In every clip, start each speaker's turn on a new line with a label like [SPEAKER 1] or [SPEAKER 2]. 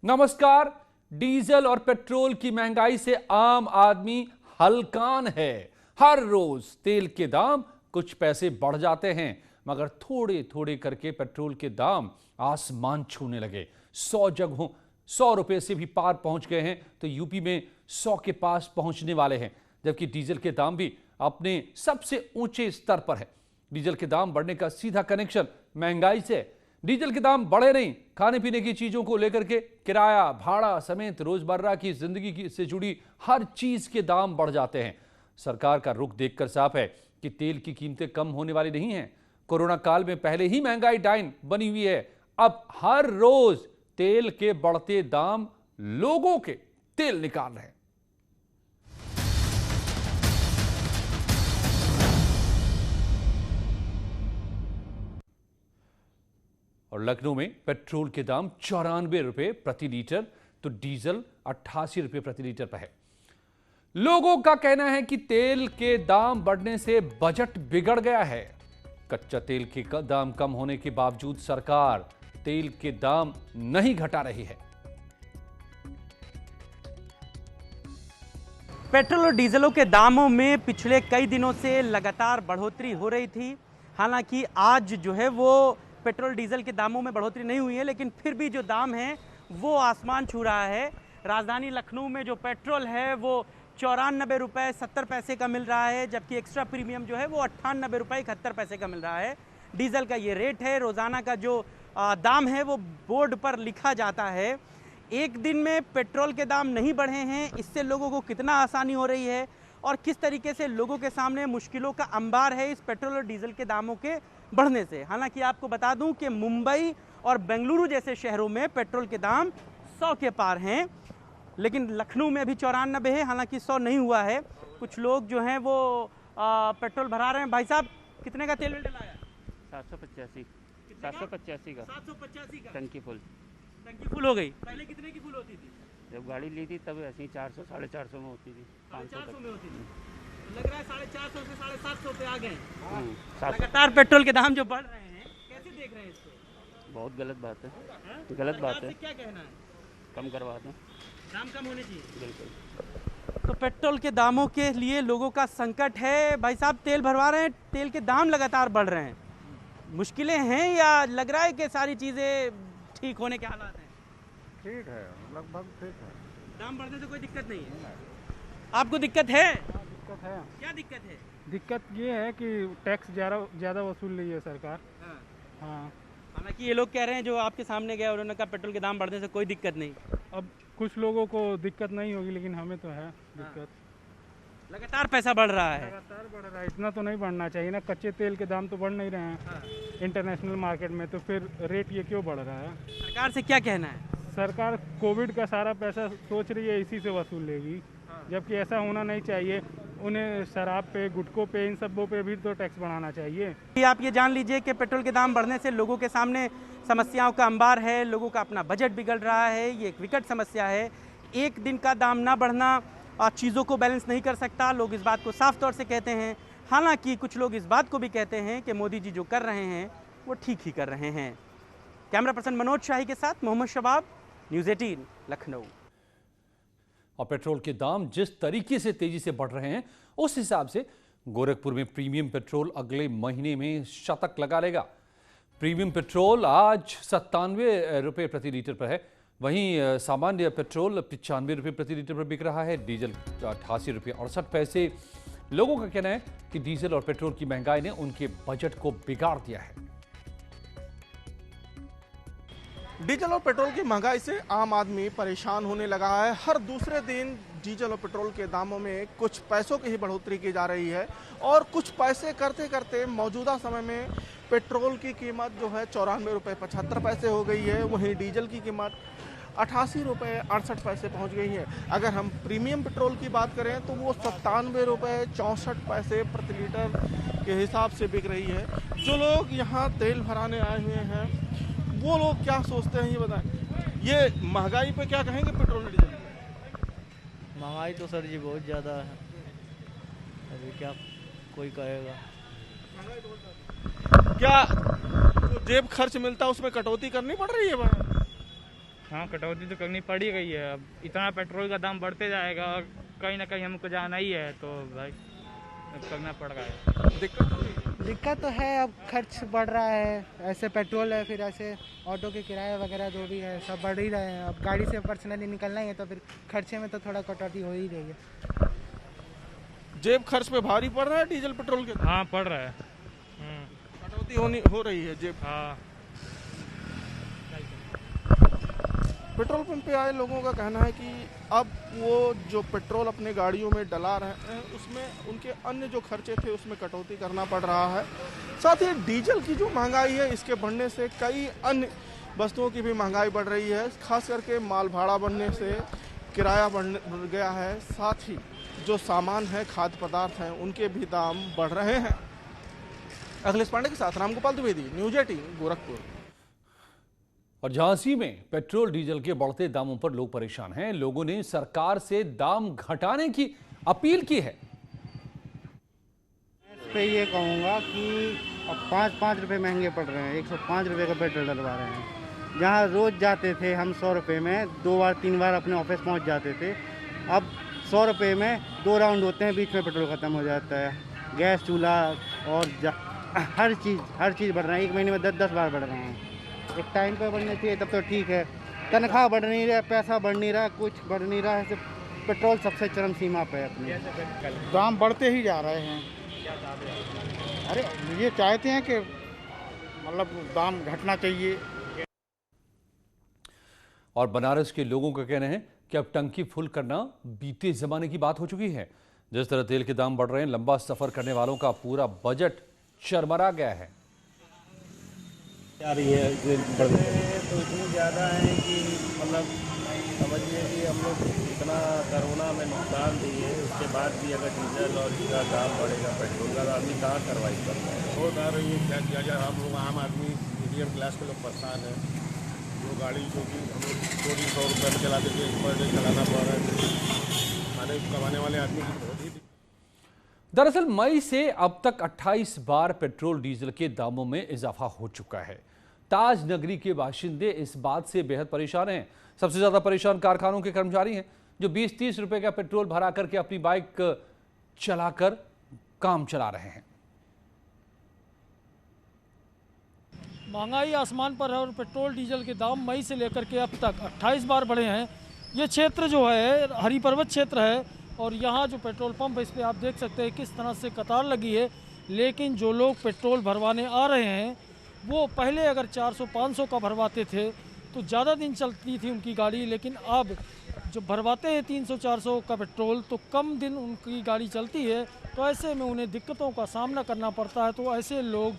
[SPEAKER 1] नमस्कार। डीजल और पेट्रोल की महंगाई से आम आदमी हलकान है। हर रोज तेल के दाम कुछ पैसे बढ़ जाते हैं, मगर थोड़े थोड़े करके पेट्रोल के दाम आसमान छूने लगे। 100 जगहों 100 रुपए से भी पार पहुंच गए हैं, तो यूपी में 100 के पास पहुंचने वाले हैं। जबकि डीजल के दाम भी अपने सबसे ऊंचे स्तर पर है। डीजल के दाम बढ़ने का सीधा कनेक्शन महंगाई से है। डीजल के दाम बढ़े नहीं, खाने पीने की चीजों को लेकर के किराया, भाड़ा समेत रोजमर्रा की जिंदगी से जुड़ी हर चीज के दाम बढ़ जाते हैं। सरकार का रुख देखकर साफ है कि तेल की कीमतें कम होने वाली नहीं हैं। कोरोना काल में पहले ही महंगाई डाइन बनी हुई है। अब हर रोज तेल के बढ़ते दाम लोगों के तेल निकाल रहे हैं। और लखनऊ में पेट्रोल के दाम 94 रुपए प्रति लीटर, तो डीजल 88 रुपए प्रति लीटर पर है। लोगों का कहना है कि तेल के दाम बढ़ने से बजट बिगड़ गया है। कच्चा तेल के दाम कम होने के बावजूद सरकार तेल के दाम नहीं घटा रही है।
[SPEAKER 2] पेट्रोल और डीजलों के दामों में पिछले कई दिनों से लगातार बढ़ोतरी हो रही थी। हालांकि आज जो है वो पेट्रोल डीजल के दामों में बढ़ोतरी नहीं हुई है, लेकिन फिर भी जो दाम है वो आसमान छू रहा है। राजधानी लखनऊ में जो पेट्रोल है वो 94 रुपये 70 पैसे का मिल रहा है, जबकि एक्स्ट्रा प्रीमियम जो है वो 98 रुपये 71 पैसे का मिल रहा है। डीजल का ये रेट है। रोज़ाना का जो दाम है वो बोर्ड पर लिखा जाता है। एक दिन में पेट्रोल के दाम नहीं बढ़े हैं, इससे लोगों को कितना आसानी हो रही है और किस तरीके से लोगों के सामने मुश्किलों का अंबार है इस पेट्रोल और डीजल के दामों के बढ़ने से। हालांकि आपको बता दूं कि मुंबई और बेंगलुरु जैसे शहरों में पेट्रोल के दाम 100 के पार हैं, लेकिन लखनऊ में अभी 94 है। हालांकि 100 नहीं हुआ है। कुछ लोग जो हैं वो पेट्रोल भरा रहे हैं। भाई साहब, कितने का तेल डलाया?
[SPEAKER 3] 785 का
[SPEAKER 2] 785 का
[SPEAKER 3] टंकी फुल
[SPEAKER 2] हो गई। पहले कितने की फुल होती थी?
[SPEAKER 3] जब गाड़ी ली थी तब ऐसी 400 450 में होती थी,
[SPEAKER 2] 450 में होती थी। लग रहा है 450 से 750 पे आ गए।
[SPEAKER 3] 700।
[SPEAKER 2] लगातार पेट्रोल के दाम जो बढ़ रहे हैं, कैसे देख रहे हैं इसको?
[SPEAKER 3] बहुत गलत बात है। गलत बात है।
[SPEAKER 2] क्या कहना है?
[SPEAKER 3] कम करवा दें,
[SPEAKER 2] दाम कम होने चाहिए।
[SPEAKER 3] बिल्कुल।
[SPEAKER 2] तो पेट्रोल के दामों के लिए लोगों का संकट है। भाई साहब, तेल भरवा रहे हैं, तेल के दाम लगातार बढ़ रहे हैं। मुश्किलें हैं या लग रहा है कि सारी चीज़ें ठीक होने के हालात हैं?
[SPEAKER 4] ठीक है, लगभग ठीक है।
[SPEAKER 2] दाम बढ़ने से कोई दिक्कत नहीं है। आपको दिक्कत है?
[SPEAKER 4] दिक्कत है।
[SPEAKER 2] क्या दिक्कत है?
[SPEAKER 4] दिक्कत ये है कि टैक्स ज़्यादा वसूल रही है सरकार। हाँ।
[SPEAKER 2] हालांकि ये लोग कह रहे हैं, जो आपके सामने गए उन्होंने कहा पेट्रोल के दाम बढ़ने से कोई दिक्कत नहीं।
[SPEAKER 4] अब कुछ लोगों को दिक्कत नहीं होगी, लेकिन हमें तो है दिक्कत।
[SPEAKER 2] लगातार पैसा बढ़ रहा है।
[SPEAKER 4] लगातार बढ़ रहा है। इतना तो नहीं बढ़ना चाहिए ना। कच्चे तेल के दाम तो बढ़ नहीं रहे हैं इंटरनेशनल मार्केट में, तो फिर रेट ये क्यों बढ़ रहा है?
[SPEAKER 2] सरकार से क्या कहना है?
[SPEAKER 4] सरकार कोविड का सारा पैसा सोच रही है इसी से वसूल लेगी, जबकि ऐसा होना नहीं चाहिए। उन्हें शराब पे, गुटखों पे, इन सबों पे भी तो टैक्स बढ़ाना चाहिए।
[SPEAKER 2] आप ये जान लीजिए कि पेट्रोल के दाम बढ़ने से लोगों के सामने समस्याओं का अंबार है। लोगों का अपना बजट बिगड़ रहा है। ये एक विकट समस्या है। एक दिन का दाम ना बढ़ना चीज़ों को बैलेंस नहीं कर सकता। लोग इस बात को साफ तौर से कहते हैं। हालांकि कुछ लोग इस बात को भी कहते हैं कि मोदी जी जो कर रहे हैं वो ठीक ही कर रहे हैं। कैमरा पर्सन मनोज शाही के साथ मोहम्मद शबाब, न्यूज़ 18 लखनऊ।
[SPEAKER 1] और पेट्रोल के दाम जिस तरीके से तेजी से बढ़ रहे हैं, उस हिसाब से गोरखपुर में प्रीमियम पेट्रोल अगले महीने में शतक लगा लेगा। प्रीमियम पेट्रोल आज 97 रुपये प्रति लीटर पर है, वहीं सामान्य पेट्रोल 95 रुपये प्रति लीटर पर बिक रहा है। डीजल 88 रुपये 68 पैसे। लोगों का कहना है कि डीजल और पेट्रोल की महंगाई ने उनके बजट को बिगाड़ दिया है।
[SPEAKER 5] डीजल और पेट्रोल की महंगाई से आम आदमी परेशान होने लगा है। हर दूसरे दिन डीजल और पेट्रोल के दामों में कुछ पैसों की ही बढ़ोतरी की जा रही है और कुछ पैसे करते करते मौजूदा समय में पेट्रोल की कीमत जो है 94 रुपये 75 पैसे हो गई है। वहीं डीजल की कीमत 88 रुपये 68 पैसे पहुँच गई है। अगर हम प्रीमियम पेट्रोल की बात करें तो वो 97 रुपये 64 पैसे प्रति लीटर के हिसाब से बिक रही है। जो लोग यहाँ तेल भराने आए हुए हैं वो लोग क्या सोचते हैं ये बताएं। ये महंगाई पे क्या कहेंगे पेट्रोल डीजल?
[SPEAKER 6] महंगाई तो सर जी बहुत ज़्यादा है, अभी क्या कोई कहेगा।
[SPEAKER 5] क्या जो जेब खर्च मिलता है उसमें कटौती करनी पड़ रही है?
[SPEAKER 4] हाँ, कटौती तो करनी पड़ ही गई है। अब इतना पेट्रोल का दाम बढ़ते जाएगा और कहीं ना कहीं हमको जाना ही है, तो भाई अब करना पड़ रहा है।
[SPEAKER 7] दिक्कत तो है, अब खर्च बढ़ रहा है, ऐसे पेट्रोल है, फिर ऐसे ऑटो के किराए वगैरह जो भी है सब बढ़ ही रहे हैं। अब गाड़ी से पर्सनली निकलना ही है तो फिर खर्चे में तो थोड़ा कटौती हो ही रही है।
[SPEAKER 5] जेब खर्च पे भारी पड़ रहा है डीजल पेट्रोल के?
[SPEAKER 4] हाँ, पड़ रहा है।
[SPEAKER 5] कटौती हो रही है जेब।
[SPEAKER 4] हाँ,
[SPEAKER 5] पेट्रोल पंप पे आए लोगों का कहना है कि अब वो जो पेट्रोल अपने गाड़ियों में डला रहे हैं उसमें उनके अन्य जो खर्चे थे उसमें कटौती करना पड़ रहा है। साथ ही डीजल की जो महंगाई है इसके बढ़ने से कई अन्य वस्तुओं की भी महंगाई बढ़ रही है। खास करके माल भाड़ा बढ़ने से किराया बढ़ गया है। साथ ही जो सामान है, खाद्य पदार्थ हैं, उनके भी दाम बढ़ रहे हैं। अखिलेश पांडे के साथ रामगोपाल द्विवेदी, न्यूज 18 गोरखपुर।
[SPEAKER 1] और झांसी में पेट्रोल डीजल के बढ़ते दामों पर लोग परेशान हैं। लोगों ने सरकार से दाम घटाने की अपील की है।
[SPEAKER 7] इस पे ये कहूँगा कि अब 5-5 रुपये महंगे पड़ रहे हैं। 105 रुपये का पेट्रोल डलवा रहे हैं। जहाँ रोज़ जाते थे हम 100 रुपये में 2 बार 3 बार अपने ऑफिस पहुँच जाते थे, अब 100 रुपये में 2 राउंड होते हैं, बीच में पेट्रोल ख़त्म हो जाता है। गैस चूल्हा और हर चीज़ बढ़ रहा है। 1 महीने में 10-10 बार बढ़ रहे हैं। एक टाइम पर बढ़ने चाहिए तब तो ठीक है। तनख्वाह बढ़ नहीं रहा, पैसा बढ़ नहीं रहा, कुछ बढ़ नहीं रहा है। पेट्रोल सबसे चरम सीमा पे है अपनी।
[SPEAKER 8] दाम बढ़ते ही जा रहे हैं। अरे ये चाहते हैं कि मतलब दाम घटना चाहिए।
[SPEAKER 1] और बनारस के लोगों का कहना है कि अब टंकी फुल करना बीते जमाने की बात हो चुकी है। जिस तरह तेल के दाम बढ़ रहे हैं, लंबा सफर करने वालों का पूरा बजट चरमरा गया है।
[SPEAKER 9] आ रही है तो इतनी ज़्यादा है कि मतलब समझिए कि हम लोग इतना कोरोना में नुकसान दिए, उसके बाद भी अगर डीजल और इसका दाम बढ़ेगा, पेट्रोल का, आदमी कहाँ सर्वाइव करता है।
[SPEAKER 8] बहुत आ रही है, क्या किया जाए। हम लोग आम आदमी मीडियम क्लास के लोग परेशान हैं। जो गाड़ी जो कि हम लोग 200-300 रुपये में चलाते थे, पर डे चलाना पड़ रहा है। खाने कमाने वाले आदमी की बहुत ही।
[SPEAKER 1] दरअसल मई से अब तक 28 बार पेट्रोल डीजल के दामों में इजाफा हो चुका है। ताज नगरी के बाशिंदे इस बात से बेहद परेशान हैं। सबसे ज्यादा परेशान कारखानों के कर्मचारी हैं, जो 20-30 रुपए का पेट्रोल भरा करके अपनी बाइक चलाकर काम चला रहे हैं।
[SPEAKER 10] महंगाई आसमान पर है और पेट्रोल डीजल के दाम मई से लेकर के अब तक 28 बार बढ़े हैं। ये क्षेत्र जो है हरि पर्वत क्षेत्र है और यहाँ जो पेट्रोल पंप है इस पर आप देख सकते हैं किस तरह से कतार लगी है। लेकिन जो लोग पेट्रोल भरवाने आ रहे हैं वो पहले अगर 400-500 का भरवाते थे तो ज़्यादा दिन चलती थी उनकी गाड़ी, लेकिन अब जो भरवाते हैं 300-400 का पेट्रोल तो कम दिन उनकी गाड़ी चलती है। तो ऐसे में उन्हें दिक्कतों का सामना करना पड़ता है। तो ऐसे लोग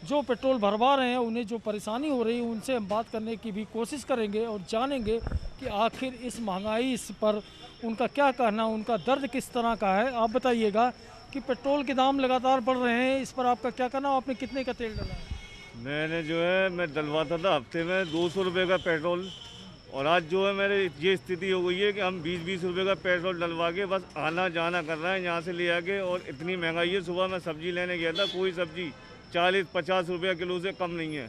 [SPEAKER 10] जो पेट्रोल भरवा रहे हैं उन्हें जो परेशानी हो रही है उनसे हम बात करने की भी कोशिश करेंगे और जानेंगे कि आखिर इस महंगाई पर उनका क्या कहना, उनका दर्द किस तरह का है। आप बताइएगा कि पेट्रोल के दाम लगातार बढ़ रहे हैं, इस पर आपका क्या कहना? आपने कितने का तेल डाला है?
[SPEAKER 11] मैंने जो है मैं डलवाता था हफ्ते में 200 रुपये का पेट्रोल, और आज जो है मेरे ये स्थिति हो गई है कि हम 20-20 रुपये का पेट्रोल डलवा के बस आना जाना कर रहे हैं यहाँ से ले आके। और इतनी महंगाई है, सुबह मैं सब्जी लेने गया था, कोई सब्जी 40-50 रुपये किलो से कम नहीं है।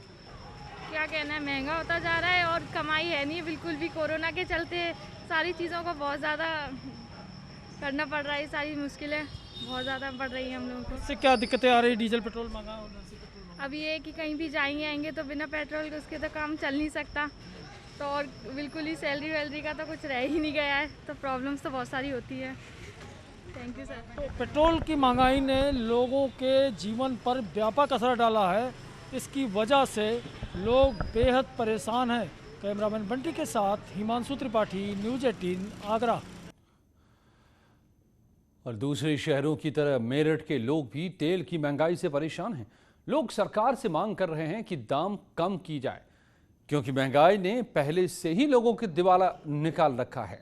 [SPEAKER 12] क्या कहना है, महंगा होता जा रहा है और कमाई है नहीं बिल्कुल भी। कोरोना के चलते सारी चीज़ों को बहुत ज़्यादा करना पड़ रहा है, सारी मुश्किलें बहुत ज़्यादा बढ़ रही हैं हम लोगों को।
[SPEAKER 10] इससे क्या दिक्कतें आ रही? डीजल पेट्रोल महंगा होने से
[SPEAKER 12] अब ये है कि कहीं भी जाएंगे आएंगे तो बिना पेट्रोल के उसके तो काम चल नहीं सकता। तो और बिल्कुल ही सैलरी वैलरी का तो कुछ रह ही नहीं गया है, तो प्रॉब्लम्स तो बहुत सारी होती है। Thank you sir.
[SPEAKER 10] तो पेट्रोल की महंगाई ने लोगों के जीवन पर व्यापक असर डाला है। इसकी वजह से लोग बेहद परेशान हैं। कैमरामैन बंटी के साथ हिमांशु त्रिपाठी, न्यूज 18 आगरा।
[SPEAKER 1] और दूसरे शहरों की तरह मेरठ के लोग भी तेल की महंगाई से परेशान हैं। लोग सरकार से मांग कर रहे हैं कि दाम कम की जाए, क्योंकि महंगाई ने पहले से ही लोगों के दिवाला निकाल रखा है।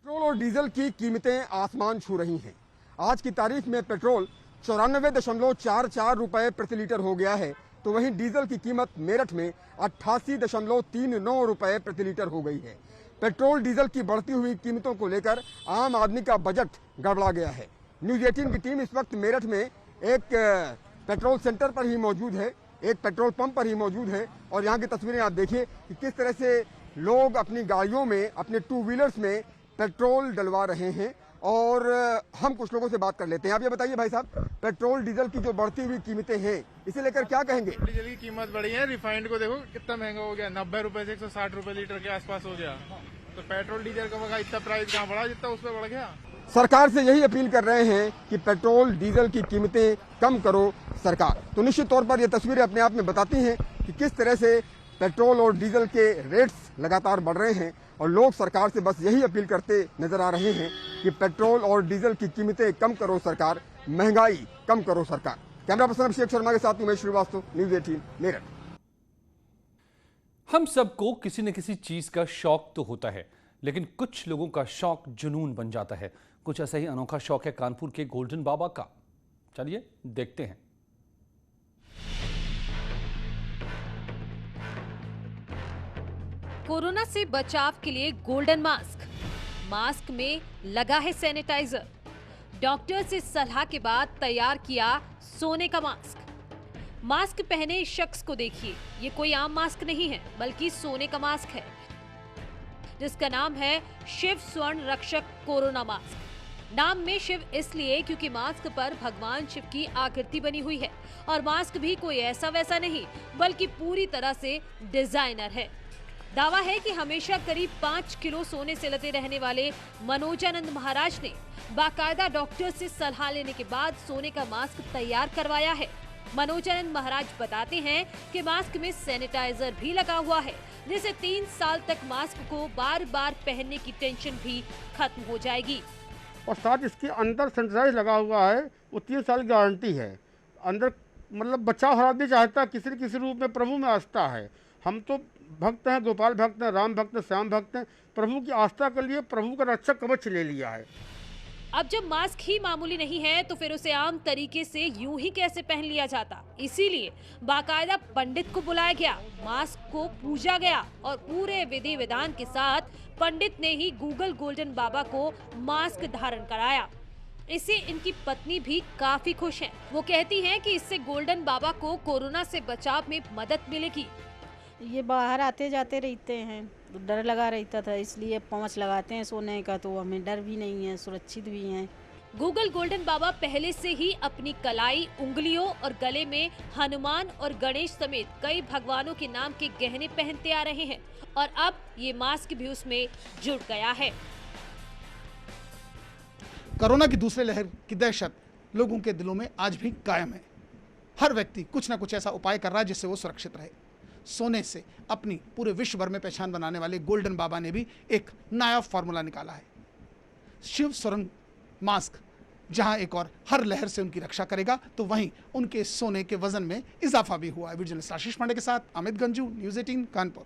[SPEAKER 13] पेट्रोल और डीजल की कीमतें आसमान छू रही हैं। आज की तारीख में पेट्रोल 94.44 रुपए प्रति लीटर हो गया है, तो वहीं डीजल की कीमत मेरठ में 88.39 रुपए प्रति लीटर हो गई है। पेट्रोल डीजल की बढ़ती हुई कीमतों को लेकर आम आदमी का बजट गड़बड़ा गया है। न्यूज 18 की टीम इस वक्त मेरठ में एक पेट्रोल सेंटर पर ही मौजूद है। एक पेट्रोल पंप पर ही मौजूद हैं और यहाँ की तस्वीरें आप देखिए कि किस तरह से लोग अपनी गाड़ियों में, अपने टू व्हीलर्स में पेट्रोल डलवा रहे हैं। और हम कुछ लोगों से बात कर लेते हैं। आप ये बताइए भाई साहब, पेट्रोल डीजल की जो बढ़ती हुई कीमतें हैं, इसे लेकर क्या कहेंगे?
[SPEAKER 14] डीजल की कीमत बढ़ी है, रिफाइंड को देखो कितना महंगा हो गया, 90 रुपए से 160 रुपए लीटर के आसपास हो गया। तो पेट्रोल डीजल का इतना प्राइस कहाँ बढ़ा जितना उस पर बढ़ गया।
[SPEAKER 13] सरकार से यही अपील कर रहे हैं कि पेट्रोल डीजल की कीमतें कम करो सरकार। तो निश्चित तौर पर ये तस्वीरें अपने आप में बताती हैं कि किस तरह से पेट्रोल और डीजल के रेट्स लगातार बढ़ रहे हैं और लोग सरकार से बस यही अपील करते नजर आ रहे हैं कि पेट्रोल और डीजल की कीमतें कम करो सरकार, महंगाई कम करो सरकार। कैमरा पर्सन अभिषेक शर्मा के साथ उमेश श्रीवास्तव, न्यूज़ 18 मेरठ।
[SPEAKER 1] हम सबको किसी न किसी चीज का शौक तो होता है, लेकिन कुछ लोगों का शौक जुनून बन जाता है। कुछ ऐसा ही अनोखा शौक है कानपुर के गोल्डन बाबा का। चलिए देखते हैं।
[SPEAKER 15] कोरोना से बचाव के लिए गोल्डन मास्क, मास्क में लगा है सैनिटाइजर। डॉक्टर से सलाह के बाद तैयार किया सोने का मास्क। मास्क पहने इस शख्स को देखिए, ये कोई आम मास्क नहीं है बल्कि सोने का मास्क है, जिसका नाम है शिव स्वर्ण रक्षक कोरोना मास्क। नाम में शिव इसलिए क्योंकि मास्क पर भगवान शिव की आकृति बनी हुई है और मास्क भी कोई ऐसा वैसा नहीं बल्कि पूरी तरह से डिजाइनर है। दावा है कि हमेशा करीब 5 किलो सोने से लदे रहने वाले मनोजानंद महाराज ने बाकायदा डॉक्टर से सलाह लेने के बाद सोने का मास्क तैयार करवाया है। मनोजानंद महाराज बताते हैं कि मास्क में सैनिटाइजर भी लगा हुआ है, जिससे 3 साल तक मास्क को बार बार पहनने की टेंशन भी खत्म हो जाएगी।
[SPEAKER 16] और साथ इसके अंदर सैनिटाइजर लगा हुआ है, वो 3 साल की गारंटी है। अंदर मतलब बचाव हर आदमी चाहता है, किसी न किसी रूप में प्रभु में आस्था है। हम तो भक्त हैं, गोपाल भक्त हैं, राम भक्त हैं, श्याम भक्त हैं। प्रभु की आस्था के लिए प्रभु का रक्षक कवच ले लिया है।
[SPEAKER 15] अब जब मास्क ही मामूली नहीं है तो फिर उसे आम तरीके से यूं ही कैसे पहन लिया जाता। इसीलिए बाकायदा पंडित को बुलाया गया, मास्क को पूजा गया और पूरे विधि विधान के साथ पंडित ने ही गूगल गोल्डन बाबा को मास्क धारण कराया। इससे इनकी पत्नी भी काफी खुश हैं। वो कहती हैं कि इससे गोल्डन बाबा को कोरोना से बचाव में मदद मिलेगी।
[SPEAKER 17] ये बाहर आते जाते रहते हैं, डर लगा रहता था, इसलिए पाँच लगाते हैं सोने का, तो हमें डर भी नहीं है, सुरक्षित भी हैं।
[SPEAKER 15] गूगल गोल्डन बाबा पहले से ही अपनी कलाई, उंगलियों और गले में हनुमान और गणेश समेत कई भगवानों के नाम के गहने पहनते आ रहे हैं और अब ये मास्क भी उसमें जुड़ गया है।
[SPEAKER 18] कोरोना की दूसरे लहर की दहशत लोगों के दिलों में आज भी कायम है। हर व्यक्ति कुछ ना कुछ ऐसा उपाय कर रहा है जिससे वो सुरक्षित रहे। सोने से अपनी पूरे विश्व भर में पहचान बनाने वाले गोल्डन बाबा ने भी एक नया फॉर्मूला निकाला है, शिव स्वर्ण मास्क। जहां एक और हर लहर से उनकी रक्षा करेगा, तो वहीं उनके सोने के वजन में इजाफा भी हुआ है। वीडियो जर्नलिस्ट आशीष पांडे के साथ अमित गंजू, न्यूज़ 18 कानपुर।